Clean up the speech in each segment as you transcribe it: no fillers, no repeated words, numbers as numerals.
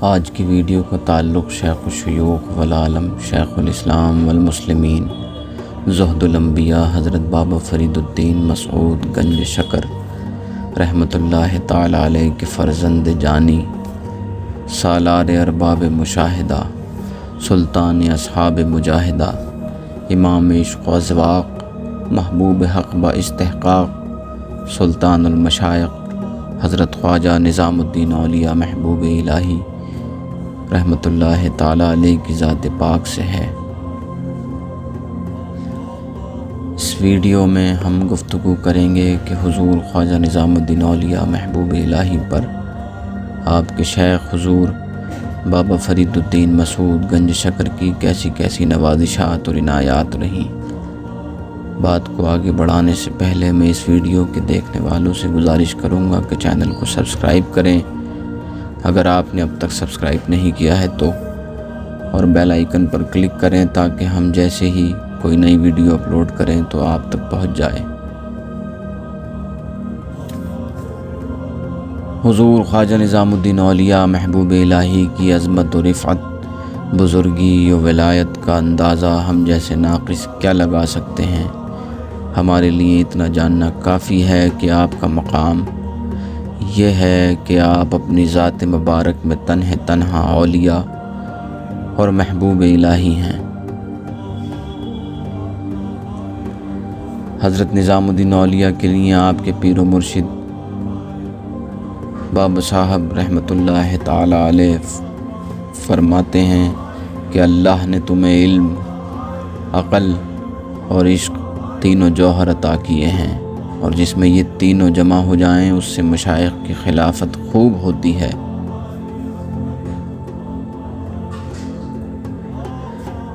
آج کی ویڈیو کا تعلق شیخ الشیوخ والعالم شیخ الاسلام والمسلمین زہد الانبیاء حضرت بابا فرید الدین مسعود گنج شکر رحمۃ اللہ تعالی علیہ کے فرزند جانی، سالار ارباب مشاہدہ، سلطان اصحاب مجاہدہ، امام عشق و ذواق، محبوب حق با استحقاق، سلطان المشائق حضرت خواجہ نظام الدین اولیاء محبوب الہی رحمۃ اللہ تعالی علیہ کی ذات پاک سے ہے۔ اس ویڈیو میں ہم گفتگو کریں گے کہ حضور خواجہ نظام الدین اولیاء محبوب الہی پر آپ کے شیخ حضور بابا فرید الدین مسعود گنج شکر کی کیسی کیسی نوازشات اور عنایات رہیں۔ بات کو آگے بڑھانے سے پہلے میں اس ویڈیو کے دیکھنے والوں سے گزارش کروں گا کہ چینل کو سبسکرائب کریں اگر آپ نے اب تک سبسکرائب نہیں کیا ہے تو، اور بیل آئیکن پر کلک کریں تاکہ ہم جیسے ہی کوئی نئی ویڈیو اپلوڈ کریں تو آپ تک پہنچ جائے۔ حضور خواجہ نظام الدین اولیاء محبوب الہی کی عظمت و رفعت، بزرگی و ولایت کا اندازہ ہم جیسے ناقص کیا لگا سکتے ہیں۔ ہمارے لیے اتنا جاننا کافی ہے کہ آپ کا مقام یہ ہے کہ آپ اپنی ذات مبارک میں تنہا اولیاء اور محبوب الہی ہیں۔ حضرت نظام الدین اولیاء کے لیے آپ کے پیر و مرشد بابا صاحب رحمۃ اللہ تعالی علیہ فرماتے ہیں کہ اللہ نے تمہیں علم، عقل اور عشق تینوں جوہر عطا کیے ہیں، اور جس میں یہ تینوں جمع ہو جائیں اس سے مشائخ کی خلافت خوب ہوتی ہے۔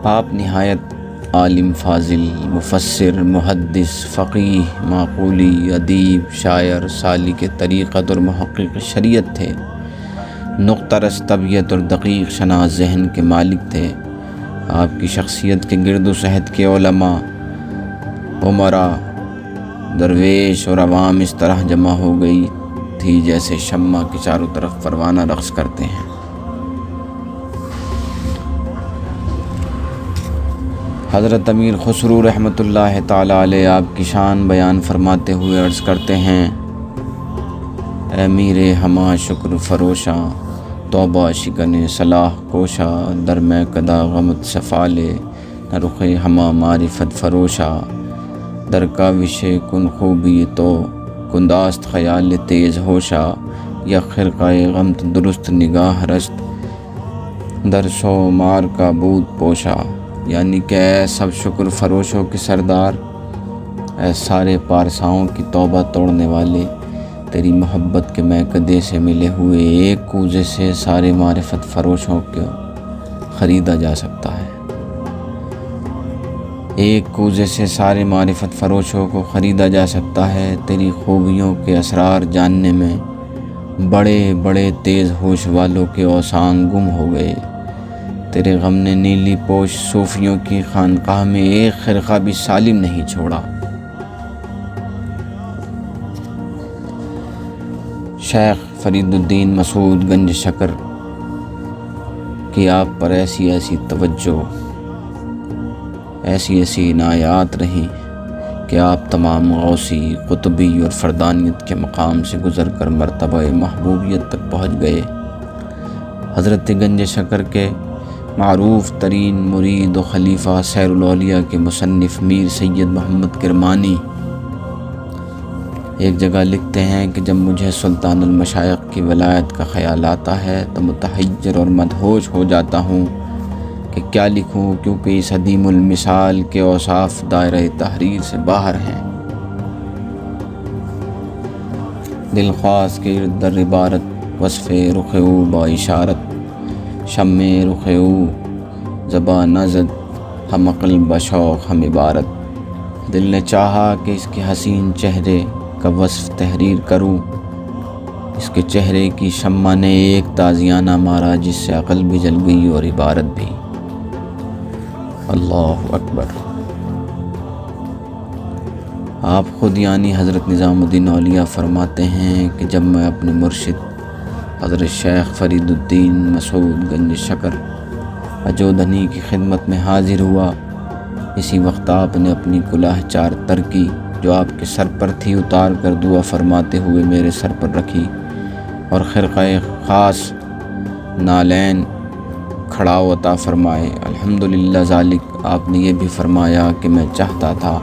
آپ نہایت عالم، فاضل، مفسر، محدث، فقیہ، معقولی، ادیب، شاعر، سالک طریقت اور محقق شریعت تھے۔ نقطہ رس طبیعت اور دقیق شناس ذہن کے مالک تھے۔ آپ کی شخصیت کے گرد و صحت کے علماء، امراء، درویش اور عوام اس طرح جمع ہو گئی تھی جیسے شمع کے چاروں طرف پروانہ رقص کرتے ہیں۔ حضرت امیر خسرو رحمۃ اللہ تعالی علیہ آپ کی شان بیان فرماتے ہوئے عرض کرتے ہیں: اے میر ہما شکر فروشاں، توبہ شکن صلاح کوشا، در میں کدا غمت صفالے، نہ رخ ہما معرفت فروشا، در کاوش کن خوبی تو کنداست خیال تیز ہوشا، یا خرقہ غمت درست نگاہ رست، در سو مار کا بود پوشا۔ یعنی کہ اے سب شکر فروشوں کے سردار، اے سارے پارساؤں کی توبہ توڑنے والے، تیری محبت کے میکدے سے ملے ہوئے ایک کوزے سے سارے معرفت فروشوں کو خریدا جا سکتا ہے۔ ایک کوزے سے سارے معرفت فروشوں کو خریدا جا سکتا ہے۔ تیری خوبیوں کے اسرار جاننے میں بڑے بڑے تیز ہوش والوں کے اوسان گم ہو گئے۔ تیرے غم نے نیلی پوش صوفیوں کی خانقاہ میں ایک خرقہ بھی سالم نہیں چھوڑا۔ شیخ فرید الدین مسعود گنج شکر کی آپ پر ایسی ایسی توجہ، ایسی ایسی عنایات رہیں کہ آپ تمام غوثی، قطبی اور فردانیت کے مقام سے گزر کر مرتبہ محبوبیت تک پہنچ گئے۔ حضرت گنج شکر کے معروف ترین مرید و خلیفہ سیر الاولیاء کے مصنف میر سید محمد کرمانی ایک جگہ لکھتے ہیں کہ جب مجھے سلطان المشائق کی ولایت کا خیال آتا ہے تو متحیر اور مدہوش ہو جاتا ہوں کہ کیا لکھوں، کیونکہ اس عدیم المثال کے اوصاف دائرہ تحریر سے باہر ہیں۔ دل خواست کے ارد در عبارت، وصف رخ او با اشارت، شم رخ او زباں نزد، ہم عقل بشوق ہم عبارت۔ دل نے چاہا کہ اس کے حسین چہرے کا وصف تحریر کروں، اس کے چہرے کی شمع نے ایک تازیانہ مارا جس سے عقل بھی جل گئی اور عبارت بھی۔ اللہ اکبر۔ آپ خود یعنی حضرت نظام الدین اولیاء فرماتے ہیں کہ جب میں اپنے مرشد حضرت شیخ فرید الدین مسعود گنج شکر اجودھنی کی خدمت میں حاضر ہوا، اسی وقت آپ نے اپنی کلاه چار تر کی جو آپ کے سر پر تھی اتار کر دعا فرماتے ہوئے میرے سر پر رکھی اور خرقہ خاص نالین کھڑاؤ عطا فرمائے۔ الحمدللہ ذالک، آپ نے یہ بھی فرمایا کہ میں چاہتا تھا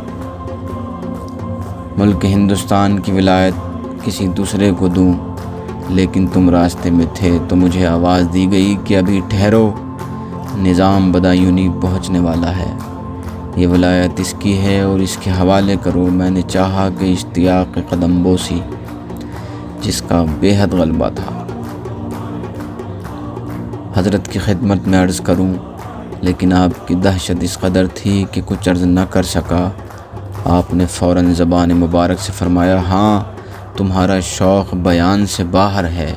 ملک ہندوستان کی ولایت کسی دوسرے کو دوں، لیکن تم راستے میں تھے تو مجھے آواز دی گئی کہ ابھی ٹھہرو، نظام بدایونی پہنچنے والا ہے، یہ ولایت اس کی ہے اور اس کے حوالے کرو۔ میں نے چاہا کہ اشتیاق قدم بوسی، جس کا بے حد غلبہ تھا، حضرت کی خدمت میں عرض کروں، لیکن آپ کی دہشت اس قدر تھی کہ کچھ عرض نہ کر سکا۔ آپ نے فوراً زبان مبارک سے فرمایا، ہاں تمہارا شوق بیان سے باہر ہے،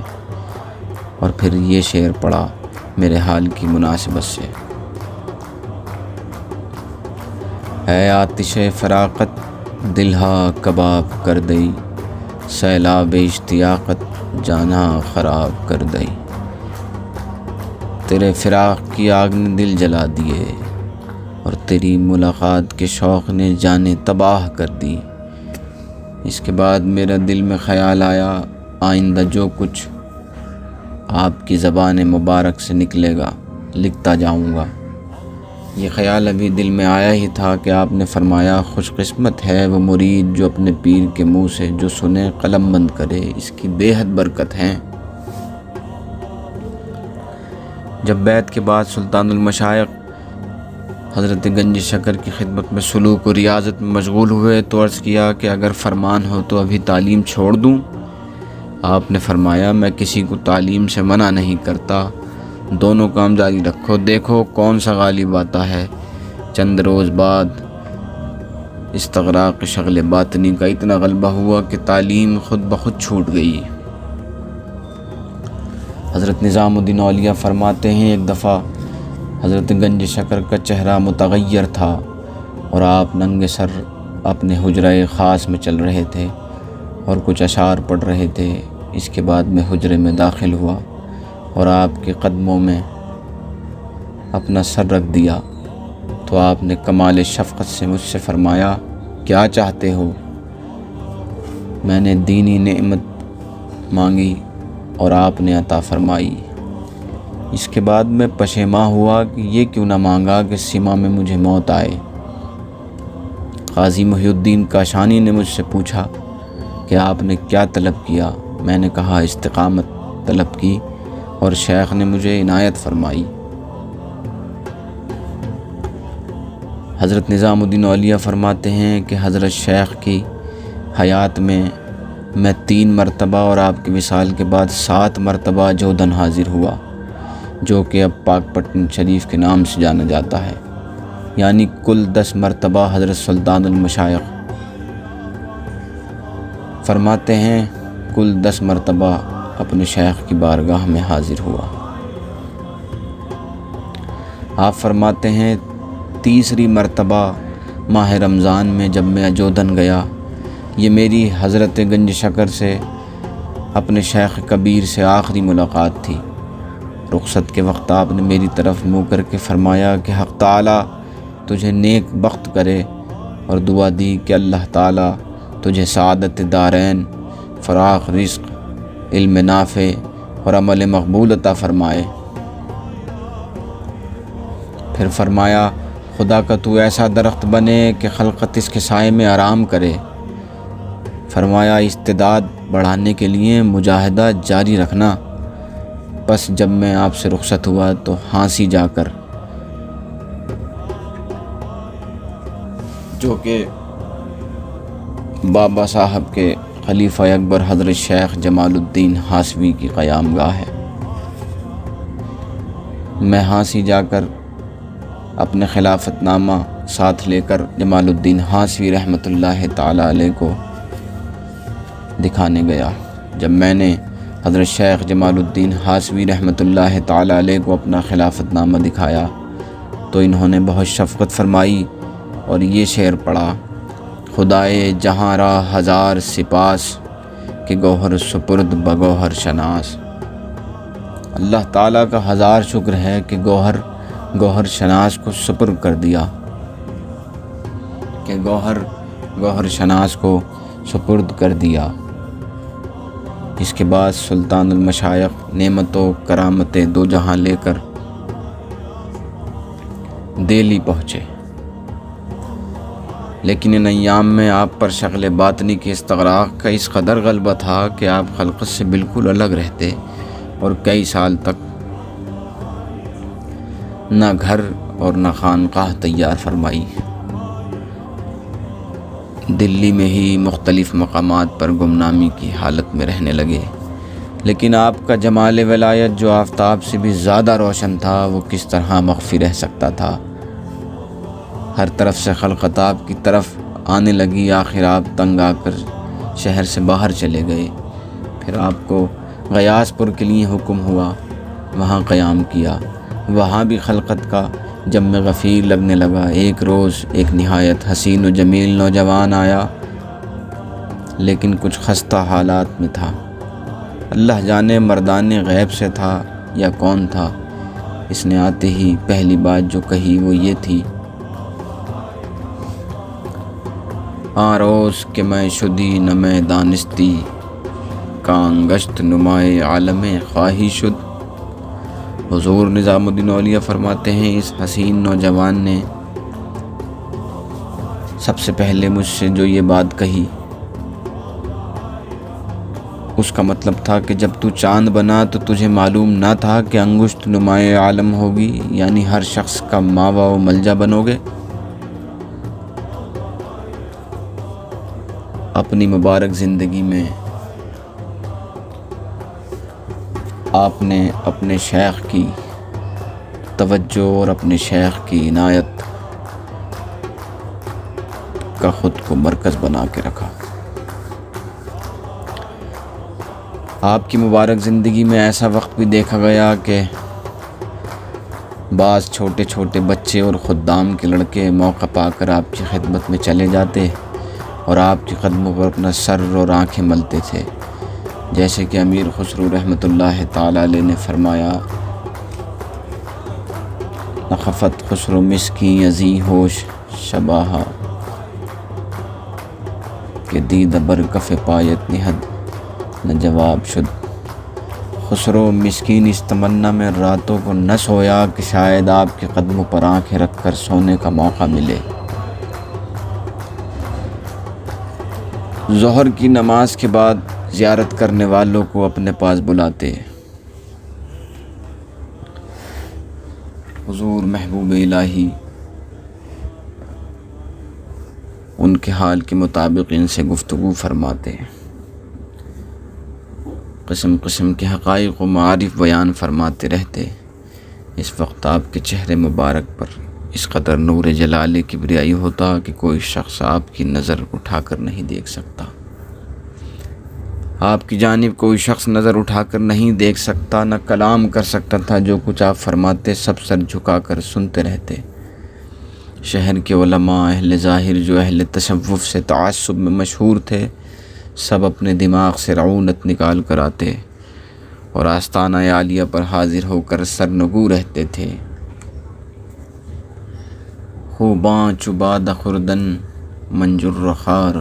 اور پھر یہ شعر پڑھا میرے حال کی مناسبت سے۔ اے آتش فراقت دلہا کباب کر دئی، سیلاب اشتیاقت جانا خراب کر دئی، تیرے فراق کی آگ نے دل جلا دیے اور تیری ملاقات کے شوق نے جانیں تباہ کر دی۔ اس کے بعد میرا دل میں خیال آیا، آئندہ جو کچھ آپ کی زبان مبارک سے نکلے گا لکھتا جاؤں گا۔ یہ خیال ابھی دل میں آیا ہی تھا کہ آپ نے فرمایا، خوش قسمت ہے وہ مرید جو اپنے پیر کے منہ سے جو سنے قلم بند کرے، اس کی بے حد برکت ہے۔ جب بیعت کے بعد سلطان المشائخ حضرت گنج شکر کی خدمت میں سلوک و ریاضت میں مشغول ہوئے تو عرض کیا کہ اگر فرمان ہو تو ابھی تعلیم چھوڑ دوں؟ آپ نے فرمایا، میں کسی کو تعلیم سے منع نہیں کرتا، دونوں کام جاری رکھو، دیکھو کون سا غالب آتا ہے۔ چند روز بعد استغراق شغل باطنی کا اتنا غلبہ ہوا کہ تعلیم خود بخود چھوٹ گئی۔ حضرت نظام الدین اولیاء فرماتے ہیں، ایک دفعہ حضرت گنج شکر کا چہرہ متغیر تھا اور آپ ننگے سر اپنے حجرہ خاص میں چل رہے تھے اور کچھ اشعار پڑھ رہے تھے۔ اس کے بعد میں حجرے میں داخل ہوا اور آپ کے قدموں میں اپنا سر رکھ دیا تو آپ نے کمال شفقت سے مجھ سے فرمایا، کیا چاہتے ہو؟ میں نے دینی نعمت مانگی اور آپ نے عطا فرمائی۔ اس کے بعد میں پشیماں ہوا کہ یہ کیوں نہ مانگا کہ سیما میں مجھے موت آئے۔ قاضی محی الدین کاشانی نے مجھ سے پوچھا کہ آپ نے کیا طلب کیا؟ میں نے کہا استقامت طلب کی اور شیخ نے مجھے عنایت فرمائی۔ حضرت نظام الدین اولیاء فرماتے ہیں کہ حضرت شیخ کی حیات میں 3 مرتبہ اور آپ کی وصال کے بعد 7 مرتبہ جودھن حاضر ہوا، جو کہ اب پاک پٹن شریف کے نام سے جانا جاتا ہے، یعنی کل 10 مرتبہ حضرت سلطان المشائخ فرماتے ہیں کل 10 مرتبہ اپنے شیخ کی بارگاہ میں حاضر ہوا۔ آپ فرماتے ہیں 3 مرتبہ ماہ رمضان میں جب میں اجودھن گیا، یہ میری حضرت گنج شکر سے اپنے شیخ کبیر سے آخری ملاقات تھی۔ رخصت کے وقت آپ نے میری طرف منہ کر کے فرمایا کہ حق تعالیٰ تجھے نیک بخت کرے، اور دعا دی کہ اللہ تعالیٰ تجھے سعادت دارین، فراخ رزق، علم نافع اور عمل مقبول عطا فرمائے۔ پھر فرمایا، خدا کا تو ایسا درخت بنے کہ خلقت اس کے سائے میں آرام کرے۔ فرمایا، استعداد بڑھانے کے لیے مجاہدہ جاری رکھنا۔ بس جب میں آپ سے رخصت ہوا تو ہانسی جا کر، جو کہ بابا صاحب کے خلیفہ اکبر حضرت شیخ جمال الدین ہاسوی کی قیام گاہ ہے، میں ہانسی جا کر اپنے خلافت نامہ ساتھ لے کر جمال الدین ہاسوی رحمۃ اللہ تعالی علیہ کو دکھانے گیا۔ جب میں نے حضرت شیخ جمال الدین ہاسوی رحمۃ اللہ تعالی علیہ کو اپنا خلافت نامہ دکھایا تو انہوں نے بہت شفقت فرمائی اور یہ شعر پڑھا، خدائے جہاں را ہزار سپاس کہ گوہر سپرد بگوہر شناس۔ اللہ تعالیٰ کا ہزار شکر ہے کہ گوہر شناس کو سپرد کر دیا، کہ گوہر شناس کو سپرد کر دیا۔ اس کے بعد سلطان المشائخ نعمت و کرامتیں دو جہاں لے کر دہلی پہنچے، لیکن ان ایام میں آپ پر شغل باطنی کے استغراق کا اس قدر غلبہ تھا کہ آپ خلقت سے بالکل الگ رہتے اور کئی سال تک نہ گھر اور نہ خانقاہ تیار فرمائی، دلی میں ہی مختلف مقامات پر گمنامی کی حالت میں رہنے لگے۔ لیکن آپ کا جمال ولایت جو آفتاب سے بھی زیادہ روشن تھا، وہ کس طرح مخفی رہ سکتا تھا؟ ہر طرف سے خلقت آپ کی طرف آنے لگی، آخر آپ تنگ آ کر شہر سے باہر چلے گئے۔ پھر آپ کو غیاث پور کے لیے حکم ہوا، وہاں قیام کیا۔ وہاں بھی خلقت کا جم غفیر لگنے لگا۔ ایک روز ایک نہایت حسین و جمیل نوجوان آیا، لیکن کچھ خستہ حالات میں تھا۔ اللہ جانے مردان غیب سے تھا یا کون تھا۔ اس نے آتے ہی پہلی بات جو کہی وہ یہ تھی، آن روز کہ میں شدی نہ میں دانستی، کانگشت نمائے عالم خواہی شد۔ حضور نظام الدین اولیاء فرماتے ہیں، اس حسین نوجوان نے سب سے پہلے مجھ سے جو یہ بات کہی، اس کا مطلب تھا کہ جب تو چاند بنا تو تجھے معلوم نہ تھا کہ انگشت نمائے عالم ہوگی، یعنی ہر شخص کا ماوا و ملجا بنو گے۔ اپنی مبارک زندگی میں آپ نے اپنے شیخ کی توجہ اور اپنے شیخ کی عنایت کا خود کو مرکز بنا کے رکھا۔ آپ کی مبارک زندگی میں ایسا وقت بھی دیکھا گیا کہ بعض چھوٹے چھوٹے بچے اور خدام کے لڑکے موقع پا کر آپ کی خدمت میں چلے جاتے اور آپ کے قدموں پر اپنا سر اور آنکھیں ملتے تھے، جیسے کہ امیر خسرو رحمۃ اللہ تعالی علیہ نے فرمایا، نخفت خسرو مسکی ازی ہوش شباہا کہ دید بر کف پایت نہد نہ جواب شد۔ خسرو مسکین اس تمنا میں راتوں کو نہ سویا کہ شاید آپ کے قدموں پر آنکھیں رکھ کر سونے کا موقع ملے۔ ظہر کی نماز کے بعد زیارت کرنے والوں کو اپنے پاس بلاتے۔ حضور محبوب الہی ان کے حال کے مطابق ان سے گفتگو فرماتے، قسم قسم کے حقائق و معارف بیان فرماتے رہتے۔ اس وقت آپ کے چہرے مبارک پر اس قدر نور جلال کبریائی ہوتا کہ کوئی شخص آپ کی نظر اٹھا کر نہیں دیکھ سکتا، آپ کی جانب کوئی شخص نظر اٹھا کر نہیں دیکھ سکتا، نہ کلام کر سکتا تھا۔ جو کچھ آپ فرماتے سب سر جھکا کر سنتے رہتے۔ شہر کے علماء اہل ظاہر جو اہل تصوف سے تعصب میں مشہور تھے، سب اپنے دماغ سے رعونت نکال کر آتے اور آستانہ عالیہ پر حاضر ہو کر سرنگو رہتے تھے۔ خوباں چباد خوردن منجر خار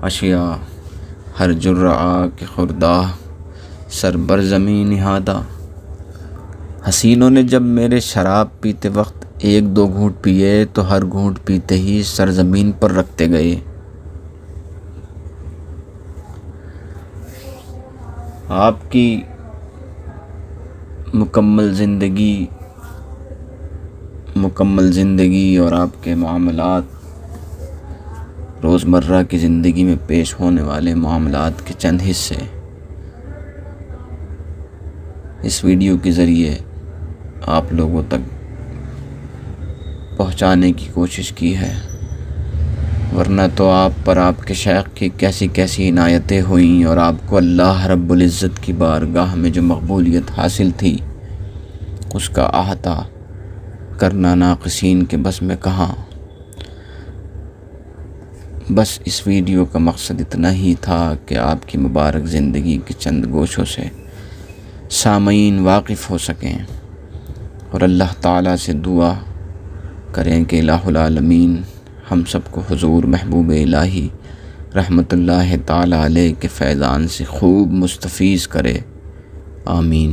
اشیا ہر جرعہ کے خوردہ سر بر زمین نہادہ۔ حسینوں نے جب میرے شراب پیتے وقت ایک دو گھونٹ پیے تو ہر گھونٹ پیتے ہی سر زمین پر رکھتے گئے۔ آپ کی مکمل زندگی اور آپ کے معاملات، روزمرہ کی زندگی میں پیش ہونے والے معاملات کے چند حصے اس ویڈیو کے ذریعے آپ لوگوں تک پہنچانے کی کوشش کی ہے، ورنہ تو آپ پر آپ کے شیخ کی کیسی کیسی عنایتیں ہوئیں اور آپ کو اللہ رب العزت کی بارگاہ میں جو مقبولیت حاصل تھی اس کا احاطہ کرنا ناقصین کے بس میں کہاں۔ بس اس ویڈیو کا مقصد اتنا ہی تھا کہ آپ کی مبارک زندگی کے چند گوشوں سے سامعین واقف ہو سکیں، اور اللہ تعالیٰ سے دعا کریں کہ الہ العالمین ہم سب کو حضور محبوب الہی رحمۃ اللہ تعالیٰ علیہ کے فیضان سے خوب مستفیض کرے، آمین۔